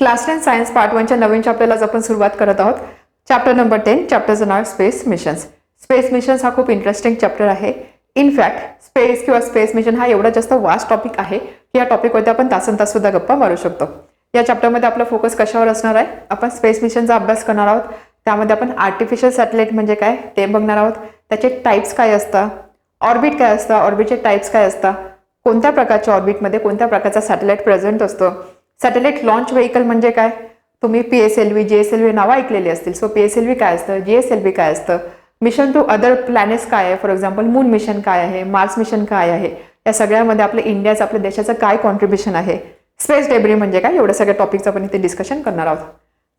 Class 10 science part 1 च्या नवीन चॅप्टरला आपण सुरुवात करत आहोत. चॅप्टर नंबर 10, चॅप्टरचं नाव स्पेस मिशन्स. स्पेस मिशन्स हा खूप इंटरेस्टिंग चॅप्टर आहे. इनफॅक्ट स्पेस किंवा स्पेस मिशन हा एवढा जास्त वास्ट टॉपिक आहे की या टॉपिकवरती आपण तासन सुद्धा गप्पा मारू शकतो. या चॅप्टरमध्ये आपला फोकस कशावर असणार आहे? आपण स्पेस मिशनचा अभ्यास करणार आहोत. त्यामध्ये आपण आर्टिफिशियल सॅटेलाइट म्हणजे काय ते बघणार आहोत. त्याचे टाइप्स काय असतात, ऑर्बिट काय असतं, ऑर्बिटचे टाइप्स काय असतात, कोणत्या प्रकारच्या ऑर्बिटमध्ये कोणत्या प्रकारचा सॅटेलाइट प्रेझेंट असतो, सॅटेलाइट लॉन्च व्हेकल म्हणजे काय, तुम्ही PSLV JSLV नावं ऐकलेली असतील. सो PSLV काय असतं, JSLV काय असतं, मिशन टू अदर प्लॅनेट्स काय आहे, फॉर एक्झाम्पल मून मिशन काय आहे, मार्स मिशन काय आहे, या सगळ्यामध्ये आपल्या इंडियाचं आपल्या देशाचं काय कॉन्ट्रीब्युशन आहे, स्पेस डेब्री म्हणजे काय, एवढ्या सगळ्या टॉपिकचं आपण इथे डिस्कशन करणार आहोत.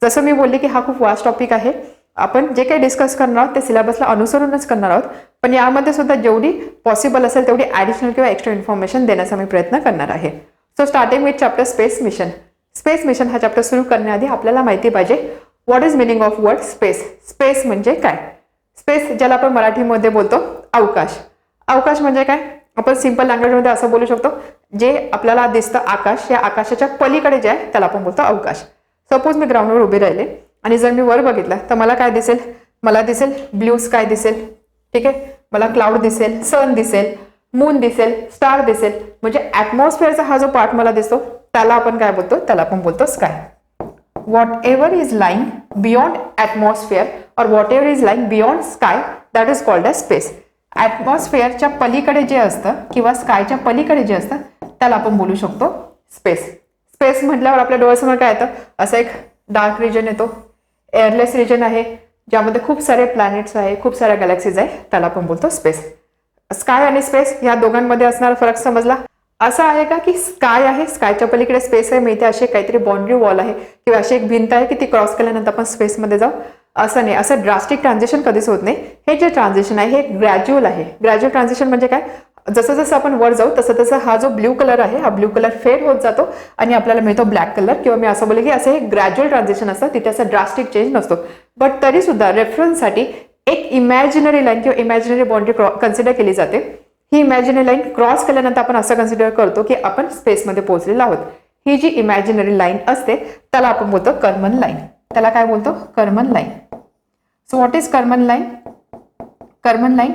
जसं मी बोलले की हा खूप वास्ट टॉपिक आहे. आपण जे काही डिस्कस करणार आहोत ते सिलेबसला अनुसरूनच करणार आहोत, पण यामध्ये सुद्धा जेवढी पॉसिबल असेल तेवढी ॲडिशनल किंवा एक्स्ट्रा इन्फॉर्मेशन देण्याचा मी प्रयत्न करणार आहे. So starting with chapter space mission. Space mission हा चॅप्टर सुरू करण्याआधी आपल्याला माहिती पाहिजे what is meaning of word space. Space म्हणजे काय? स्पेस ज्याला आपण मराठीमध्ये बोलतो अवकाश. अवकाश म्हणजे काय? आपण सिंपल लँग्वेजमध्ये असं बोलू शकतो, जे आपल्याला दिसतं आकाश, या आकाशाच्या पलीकडे जे आहे त्याला आपण बोलतो अवकाश. सपोज मी ग्राउंडवर उभे राहिले आणि जर मी वर बघितलं तर मला काय दिसेल? मला दिसेल ब्ल्यू स्काय दिसेल, ठीक आहे, मला क्लाउड दिसेल, सन दिसेल, मून दिसेल, स्टार दिसेल. म्हणजे ॲटमॉस्फिअरचा हा जो पार्ट मला दिसतो त्याला आपण काय बोलतो? त्याला आपण बोलतो sky. Whatever is lying beyond atmosphere or whatever is lying beyond sky that is called as space. ॲटमॉस्फिअरच्या पलीकडे जे असतं किंवा स्कायच्या पलीकडे जे असतं त्याला आपण बोलू शकतो स्पेस. स्पेस म्हटल्यावर आपल्या डोळ्यासमोर काय येतं? असं एक डार्क रिजन येतो, एअरलेस रिजन आहे, ज्यामध्ये खूप सारे प्लॅनेट्स आहे, खूप साऱ्या गॅलेक्सीज आहे, त्याला आपण बोलतो स्पेस. स्काय आणि स्पेस या दोघांमध्ये असणारा फरक समजला? असं आहे का की स्काय आहे, स्कायच्या पलीकडे स्पेस आहे, मिळते अशी काहीतरी बाउंड्री वॉल आहे किंवा अशी एक भिंत आहे की ती क्रॉस केल्यानंतर आपण स्पेसमध्ये जाऊ? असं नाही. असं ड्रास्टिक ट्रान्झिशन कधीच होत नाही. हे जे ट्रान्झिशन आहे हे ग्रॅज्युअल आहे. ग्रॅज्युअल ट्रान्झिशन म्हणजे काय? जसं जसं आपण वर जाऊ तसं तसं हा जो ब्ल्यू कलर आहे हा ब्ल्यू कलर फेड होत जातो आणि आपल्याला मिळतो ब्लॅक कलर. किंवा मी असं बोले की असं हे ग्रॅज्युअल ट्रान्झिशन असतं, तिथे असं ड्रास्टिक चेंज नसतो. बट तरी सुद्धा रेफरन्ससाठी एक इमॅजिनरी लाईन किंवा इमॅजिनरी बाउंड्री कन्सिडर केली जाते. ही इमॅजिनरी लाईन क्रॉस केल्यानंतर आपण असं कन्सिडर करतो की आपण स्पेसमध्ये पोहोचलेलो आहोत. ही जी इमॅजिनरी लाईन असते त्याला आपण बोलतो कर्मन लाईन. त्याला काय बोलतो? Karman line. So what is Karman line? Karman line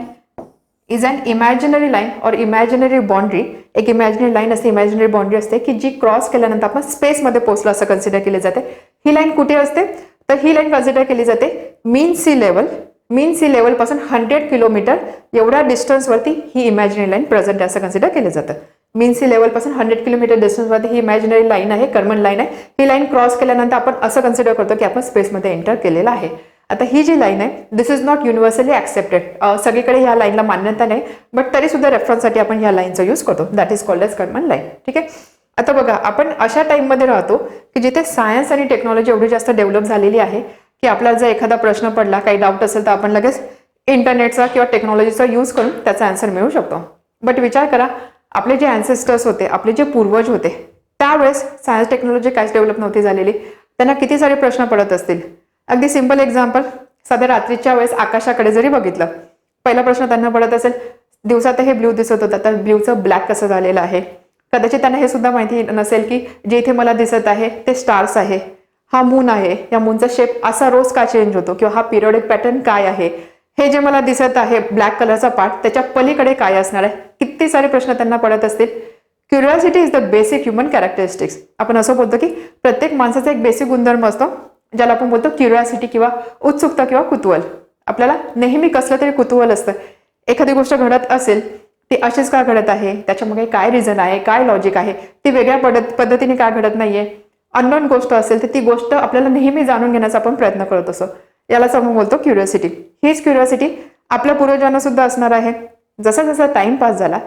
is an imaginary line or imaginary boundary. एक इमॅजिनरी लाईन असते, इमॅजिनरी बाउंड्री असते की जी क्रॉस केल्यानंतर आपण स्पेसमध्ये पोहोचलो असं कन्सिडर केली जाते. ही लाईन कुठे असते? तर ही लाईन कन्सिडर केली जाते मीन सी लेवल. मीन सी लेवल पासून 100 किलोमीटर एवढ्या डिस्टन्सवरती ही इमॅजिनरी लाईन प्रेझेंट आहे असं कन्सिडर केलं जातं. मीन सी लेवल पासून 100 किलोमीटर डिस्टन्सवरती ही इमॅजिनरी लाईन आहे, कर्मन लाईन आहे. ही लाईन क्रॉस केल्यानंतर आपण असं कन्सिडर करतो की आपण स्पेसमध्ये एंटर केलेलं आहे. आता ही जी लाईन आहे दिस इज नॉट युनिव्हर्सली ॲक्सेप्टेड. सगळीकडे ह्या लाईनला मान्यता नाही, बट तरी सुद्धा रेफरन्ससाठी आपण ह्या लाईनचा यूज करतो. That is called as Karman line. ठीक आहे. आता बघा, आपण अशा टाईममध्ये राहतो की जिथे सायन्स आणि टेक्नॉलॉजी एवढी जास्त डेव्हलप झालेली आहे की आपल्याला जर एखादा प्रश्न पडला, काही डाऊट असेल तर आपण लगेच इंटरनेटचा किंवा टेक्नॉलॉजीचा यूज करून त्याचा आन्सर मिळू शकतो. बट विचार करा, आपले जे अँसेस्टर्स होते, आपले जे पूर्वज होते, त्यावेळेस सायन्स टेक्नॉलॉजी काहीच डेव्हलप नव्हती झालेली. त्यांना किती सारे प्रश्न पडत असतील. अगदी सिंपल एक्झाम्पल, साध्या रात्रीच्या वेळेस आकाशाकडे जरी बघितलं, पहिला प्रश्न त्यांना पडत असेल, दिवसात हे ब्ल्यू दिसत होतं तर ब्ल्यूचं ब्लॅक कसं झालेलं आहे. कदाचित त्यांना हे सुद्धा माहिती नसेल की जे इथे मला दिसत आहे ते स्टार्स आहे, हा मून आहे, या मूनचा शेप असा रोज का चेंज होतो किंवा हा पिरियडिक पॅटर्न काय आहे, हे जे मला दिसत आहे ब्लॅक कलरचा पार्ट त्याच्या पलीकडे काय असणार आहे. किती सारे प्रश्न त्यांना पडत असतील. Curiosity is the basic human characteristics. आपण असं बोलतो की प्रत्येक माणसाचा एक बेसिक गुणधर्म असतो ज्याला आपण बोलतो क्युरिओसिटी किंवा उत्सुकता किंवा कुतूहल. आपल्याला नेहमी कसलं तरी कुतूहल असतं. एखादी गोष्ट घडत असेल ती अशीच का घडत आहे, त्याच्यामध्ये काय रिझन आहे, काय लॉजिक आहे, ती वेगळ्या पद्धतीने का घडत नाहीये. अननोन गोष्ट असेल तर ती गोष्ट आपल्याला नेहमी जाणून घेण्याचा आपण प्रयत्न करत असतो. यालाच आपण बोलतो क्युरिओसिटी. हीच क्युरिओसिटी आपल्या पूर्वजांना सुद्धा असणार आहे. जसा जसा टाइम पास झाला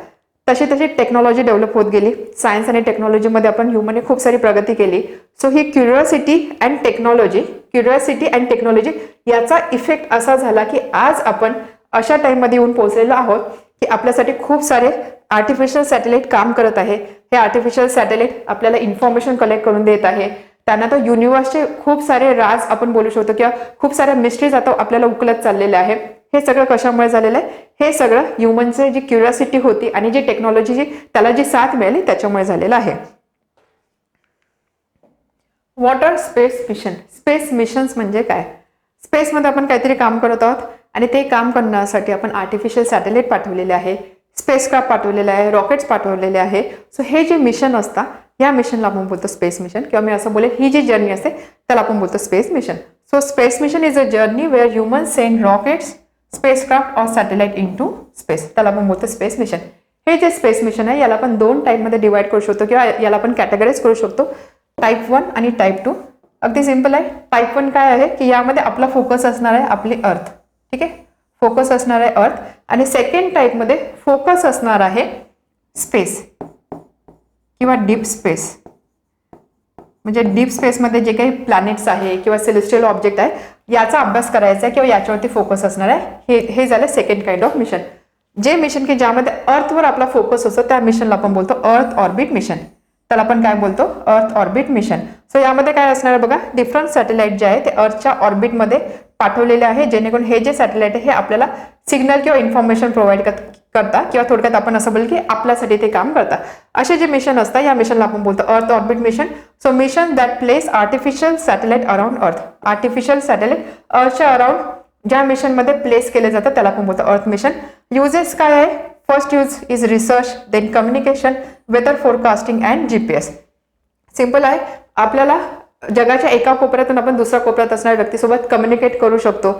तशी तशी टेक्नॉलॉजी डेव्हलप होत गेली. सायन्स आणि टेक्नॉलॉजीमध्ये आपण ह्युमनने खूप सारी प्रगती केली. So he curiosity and technology याचा इफेक्ट असा झाला की आज आपण अशा टाइममध्ये येऊन पोहोचलेलो आहोत की आपल्यासाठी खूप सारे आर्टिफिशियल सॅटेलाइट काम करत आहे. हे आर्टिफिशियल सॅटेलाइट आपल्याला इन्फॉर्मेशन कलेक्ट करून देत आहे. त्यांना तर युनिव्हर्सचे खूप सारे राज आपण बोलू शकतो किंवा खूप साऱ्या मिस्ट्रीज आता आपल्याला उकलत चाललेल्या आहे. हे सगळं कशामुळे झालेलं आहे? हे सगळं ह्युमनचे जी क्युरिओसिटी होती आणि जी टेक्नॉलॉजी त्याला जी साथ मिळाली त्याच्यामुळे झालेलं आहे. What are space mission? Space missions म्हणजे काय? स्पेसमध्ये आपण काहीतरी काम करत आहोत आणि ते काम करण्यासाठी आपण आर्टिफिशियल सॅटेलाइट पाठवलेले आहे, स्पेसक्राफ्ट पाठवलेले आहे, रॉकेट्स पाठवलेले आहे. सो हे जे मिशन असतात या मिशनला आपण बोलतो स्पेस मिशन, किंवा मी असं बोलेल ही जी जर्नी असते त्याला आपण बोलतो space mission. So space mission is a journey where humans send rockets, spacecraft or satellite into space. त्याला आपण बोलतो स्पेस मिशन. हे जे स्पेस मिशन आहे याला आपण 2 टाईपमध्ये डिवाइड करू शकतो किंवा याला आपण कॅटेगराईज करू शकतो, टाईप 1 आणि टाईप 2. अगदी सिंपल आहे. टाईप 1 काय आहे की यामध्ये आपला फोकस असणार आहे आपली अर्थ. ठीक आहे, फोकस असणार आहे अर्थ. आणि सेकंड टाईपमध्ये फोकस असणार आहे स्पेस किंवा डीप स्पेस. म्हणजे डीप स्पेसमध्ये जे काही प्लॅनेट्स आहे किंवा सेलेस्टियल ऑब्जेक्ट आहे याचा अभ्यास करायचा आहे किंवा याच्यावरती फोकस असणार आहे. हे झालं सेकंड काइंड ऑफ मिशन. जे मिशन की ज्यामध्ये अर्थवर आपला फोकस असतो त्या मिशनला आपण बोलतो अर्थ ऑर्बिट मिशन. त्याला आपण काय बोलतो? अर्थ ऑर्बिट मिशन. सो यामध्ये काय असणार आहे बघा, डिफरंट सॅटेलाइट जे आहे ते अर्थच्या ऑर्बिटमध्ये पाठवलेले आहे, जेणेकरून हे जे सॅटेलाइट आहे हे आपल्याला सिग्नल किंवा इन्फॉर्मेशन प्रोव्हाइड करतात, किंवा थोडक्यात आपण असं बोलू की आपल्यासाठी ते काम करतात. असे जे मिशन असतात या मिशनला आपण बोलतो अर्थ orbit mission. So mission that place artificial satellite around अर्थ. आर्टिफिशियल सॅटेलाइट अर्थच्या अराउंड ज्या मिशनमध्ये प्लेस केले जातात त्याला आपण बोलतो अर्थ मिशन. युजेस काय आहे? First use is research, then communication, weather forecasting and GPS. Simple आहे. आपल्याला जगाच्या एका कोपऱ्यातून आपण दुसऱ्या कोपऱ्यात असणाऱ्या व्यक्तीसोबत कम्युनिकेट करू शकतो,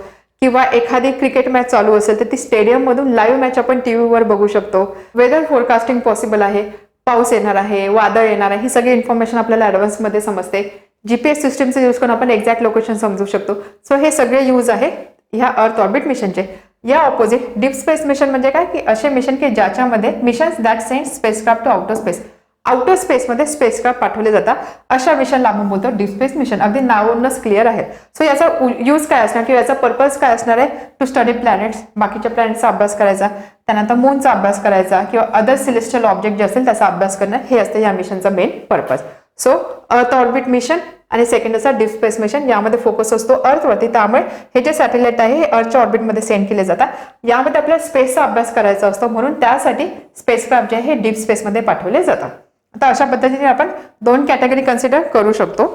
किंवा एखादी क्रिकेट मॅच चालू असेल तर ती स्टेडियममधून लाईव्ह मॅच आपण टीव्हीवर बघू शकतो. वेदर फोरकास्टिंग पॉसिबल आहे. पाऊस येणार आहे, वादळ येणार आहे, ही सगळी इन्फॉर्मेशन आपल्याला ॲडव्हान्समध्ये समजते. GPS सिस्टमचा यूज करून आपण एक्झॅक्ट लोकेशन समजू शकतो. सो हे सगळे यूज आहे ह्या अर्थ ऑर्बिट मिशनचे. या ऑपोजिट डीप स्पेस मिशन म्हणजे काय की असे मिशन की ज्याच्यामध्ये missions that send spacecraft to outer space. Outer स्पेसमध्ये स्पेसक्राफ्ट पाठवले जातात अशा मिशनला आपण बोलतो डीप स्पेस मिशन. अगदी नावावरूनच क्लिअर आहे. सो याचा यूज काय असणार किंवा याचा पर्पज काय असणार आहे? टू स्टडी प्लॅनेट्स, बाकीच्या प्लॅनेट्सचा अभ्यास करायचा, त्यानंतर मूनचा अभ्यास करायचा, किंवा अदर सिलेस्टियल ऑब्जेक्ट जे असेल त्याचा अभ्यास करणं, हे असतं या मिशनचा main purpose. So earth orbit mission आणि सेकंड असा डीप स्पेस मिशन. यामध्ये फोकस असतो अर्थवरती, त्यामुळे हे जे सॅटेलाइट आहे हे अर्थच्या ऑर्बिटमध्ये सेंड केले जातात. यामध्ये आपल्याला स्पेसचा अभ्यास करायचा असतो, म्हणून त्यासाठी स्पेसक्राफ्ट जे आहे हे डीप स्पेसमध्ये पाठवले जातात. आता अशा पद्धतीने आपण 2 कॅटेगरी कन्सिडर करू शकतो.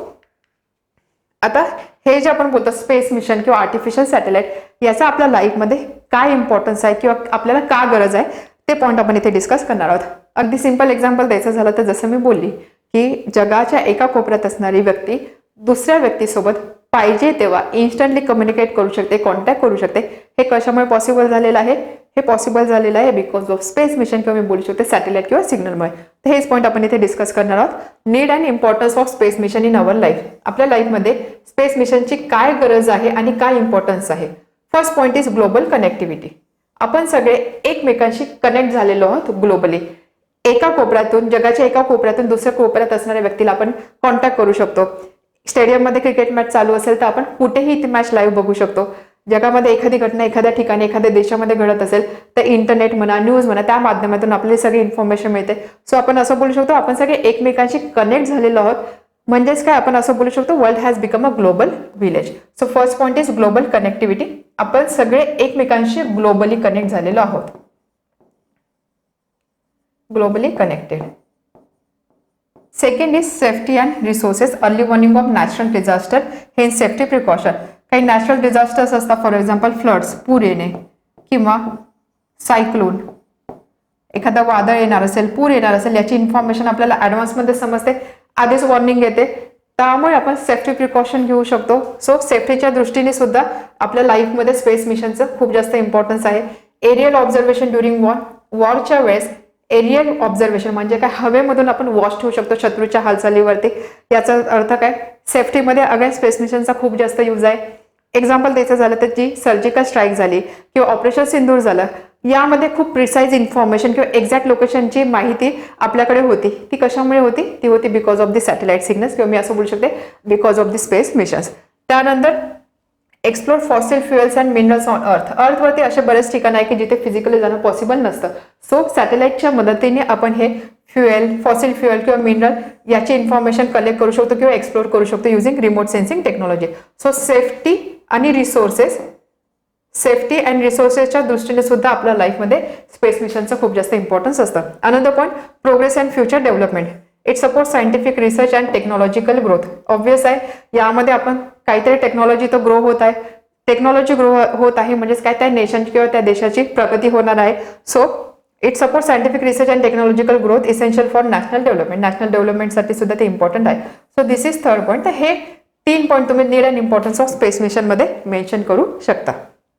आता हे जे आपण बोलतो स्पेस मिशन किंवा आर्टिफिशियल सॅटेलाइट याचा आपल्या लाईफमध्ये काय इम्पॉर्टन्स आहे किंवा आपल्याला का गरज आहे ते पॉईंट आपण इथे डिस्कस करणार आहोत. अगदी सिंपल एक्झाम्पल द्यायचं झालं तर जसं मी बोलली की जगाच्या एका कोपऱ्यात असणारी व्यक्ती दुसऱ्या व्यक्तीसोबत पाहिजे तेव्हा इन्स्टंटली कम्युनिकेट करू शकते, कॉन्टॅक्ट करू शकते. हे कशामुळे पॉसिबल झालेलं आहे? हे पॉसिबल झालेलं आहे बिकॉज ऑफ स्पेस मिशन किंवा मी बोलू शकते सॅटेलाइट किंवा सिग्नलमुळे. तर हेच पॉईंट आपण इथे डिस्कस करणार आहोत. Need and importance of space mission in our life. आपल्या लाईफमध्ये स्पेस मिशनची काय गरज आहे आणि काय इम्पॉर्टन्स आहे? First point is global connectivity. आपण सगळे एकमेकांशी कनेक्ट झालेलो आहोत ग्लोबली. एका कोपऱ्यातून, जगाच्या एका कोपऱ्यातून दुसऱ्या कोपऱ्यात असणाऱ्या व्यक्तीला आपण कॉन्टॅक्ट करू शकतो. स्टेडियममध्ये क्रिकेट मॅच चालू असेल तर आपण कुठेही ती मॅच लाईव्ह बघू शकतो. जगामध्ये एखादी घटना एखाद्या ठिकाणी एखाद्या देशामध्ये घडत असेल तर इंटरनेट म्हणा, न्यूज म्हणा, त्या माध्यमातून आपल्याला सगळी इन्फॉर्मेशन मिळते. सो आपण असं बोलू शकतो आपण सगळे एकमेकांशी कनेक्ट झालेलो आहोत. म्हणजेच काय आपण असं बोलू शकतो world has become a global village. So first point is global connectivity. आपण सगळे एकमेकांशी ग्लोबली कनेक्ट झालेलो आहोत. Globally connected. Second is safety and resources. Early warning of natural disaster, हे सेफ्टी प्रिकॉशन. काही नॅचरल डिझास्टर्स असतात, फॉर एक्झाम्पल फ्लड्स, पूर येणे, किंवा सायक्लोन, एखादा वादळ येणार असेल, पूर येणार असेल, याची इन्फॉर्मेशन आपल्याला ॲडव्हान्समध्ये समजते, आधीच वॉर्निंग येते. त्यामुळे आपण सेफ्टी प्रिकॉशन घेऊ शकतो. सो सेफ्टीच्या दृष्टीने सुद्धा आपल्या लाईफमध्ये स्पेस मिशनचं खूप जास्त इम्पॉर्टन्स आहे. एरियल ऑब्झर्वेशन ड्युरिंग वॉरच्या वेळेस एरियल ऑब्झर्वेशन म्हणजे काय? हवेमधून आपण वॉच ठेवू शकतो शत्रूच्या हालचालीवरती. याचा अर्थ काय? सेफ्टीमध्ये अगेन स्पेस मिशनचा खूप जास्त यूज आहे. एक्झाम्पल द्यायचं झालं तर जी सर्जिकल स्ट्राईक झाली किंवा ऑपरेशन सिंदूर झालं, यामध्ये खूप प्रिसाईज इन्फॉर्मेशन किंवा एक्झॅक्ट लोकेशनची माहिती आपल्याकडे होती. ती कशामुळे होती? ती होती because of the satellite signals, किंवा मी असं बोलू शकते because of the space missions. त्यानंतर explore fossil fuels and minerals on earth. अर्थवरती असे बरेच ठिकाण आहे की जिथे फिजिकली जाणं पॉसिबल नसतं. सो सॅटेलाइटच्या मदतीने आपण हे फ्युएल, फॉसिल फ्युएल किंवा मिनरल याची इन्फॉर्मेशन कलेक्ट करू शकतो किंवा एक्सप्लोर करू शकतो using remote sensing technology. So safety आणि रिसोर्सेस, सेफ्टी अँड रिसोर्सेसच्या दृष्टीने सुद्धा आपल्या लाईफमध्ये स्पेस मिशनचं खूप जास्त इम्पॉर्टन्स असतं. Another point, progress and future development. It support scientific research and technological growth. Obvious आहे, यामध्ये आपण काहीतरी टेक्नॉलॉजी तर ग्रो होत आहे, टेक्नॉलॉजी ग्रो होत आहे म्हणजेच काय, त्या नेशनची किंवा त्या देशाची प्रगती होणार आहे. So it support scientific research and technological growth essential for national development. National डेव्हलपमेंटसाठी सुद्धा ते इम्पॉर्टंट आहे. So this is third point. तर हे 3 पॉईंट तुम्ही need and importance of space mission मध्ये मेन्शन करू शकता.